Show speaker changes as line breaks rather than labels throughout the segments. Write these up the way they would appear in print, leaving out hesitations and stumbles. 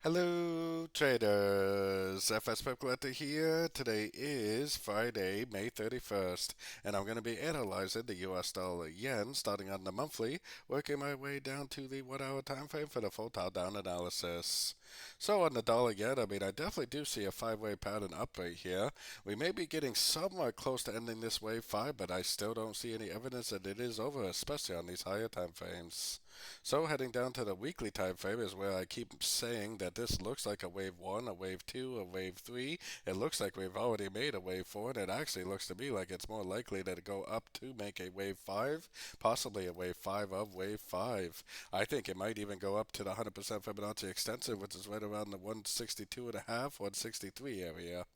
Hello traders, FX Pip Collector here. Today is Friday, May 31st, and I'm going to be analyzing the US dollar yen starting on the monthly, working my way down to the 1 hour time frame for the full top down analysis. So on the dollar yen, I definitely do see a five-way pattern up right here. We may be getting somewhat close to ending this wave 5, but I still don't see any evidence that it is over, especially on these higher time frames. So heading down to the weekly time frame is where I keep saying that this looks like a wave 1, a wave 2, a wave 3. It looks like we've already made a wave 4, and it actually looks to me like it's more likely to go up to make a wave 5, possibly a wave 5 of wave 5. I think it might even go up to the 100% Fibonacci extensive, which is right around the 162.5, 163 area.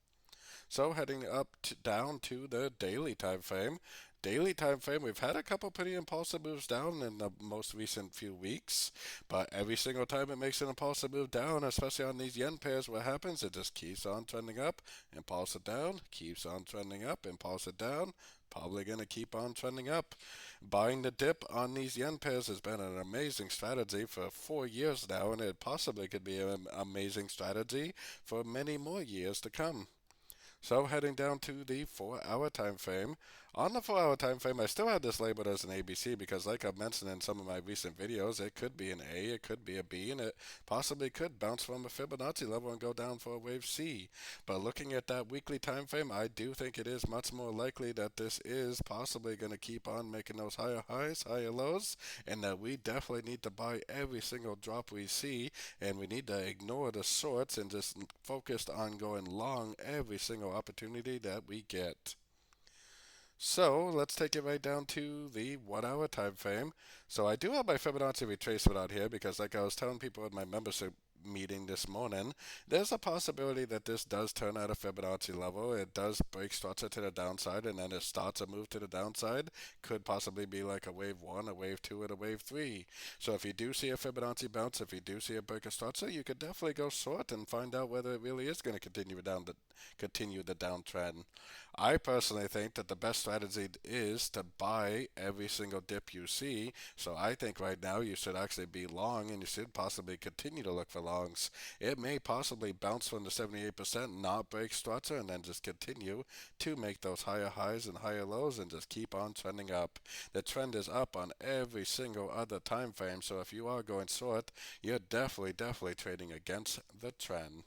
So heading down to the daily time frame. Daily time frame, we've had a couple pretty impulsive moves down in the most recent few weeks, but every single time it makes an impulsive move down, especially on these yen pairs, what happens? It just keeps on trending up, impulsive down, keeps on trending up, impulsive down, probably going to keep on trending up. Buying the dip on these yen pairs has been an amazing strategy for 4 years now, and it possibly could be an amazing strategy for many more years to come. So heading down to the 4 hour time frame. On the 4 hour time frame, I still had this labeled as an ABC because like I've mentioned in some of my recent videos, it could be an A, it could be a B, and it possibly could bounce from a Fibonacci level and go down for a wave C. But looking at that weekly time frame, I do think it is much more likely that this is possibly going to keep on making those higher highs, higher lows, and that we definitely need to buy every single drop we see, and we need to ignore the shorts and just focus on going long every single opportunity that we get. So let's take it right down to the 1 hour time frame. So I do have my Fibonacci retracement out here because like I was telling people at my membership meeting this morning, there's a possibility that this does turn at a Fibonacci level. It does break structure to the downside and then it starts a move to the downside. Could possibly be like a wave 1, a wave 2, and a wave 3. So if you do see a Fibonacci bounce, if you do see a break of structure, you could definitely go short and find out whether it really is going to continue the downtrend. I personally think that the best strategy is to buy every single dip you see. So I think right now you should actually be long and you should possibly continue to look for longs. It may possibly bounce from the 78%, not break structure, and then just continue to make those higher highs and higher lows and just keep on trending up. The trend is up on every single other time frame. So if you are going short, you're definitely trading against the trend.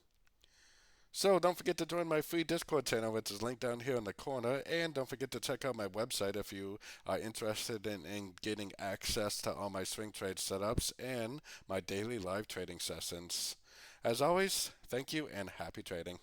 So don't forget to join my free Discord channel, which is linked down here in the corner. And don't forget to check out my website if you are interested in getting access to all my swing trade setups and my daily live trading sessions. As always, thank you and happy trading.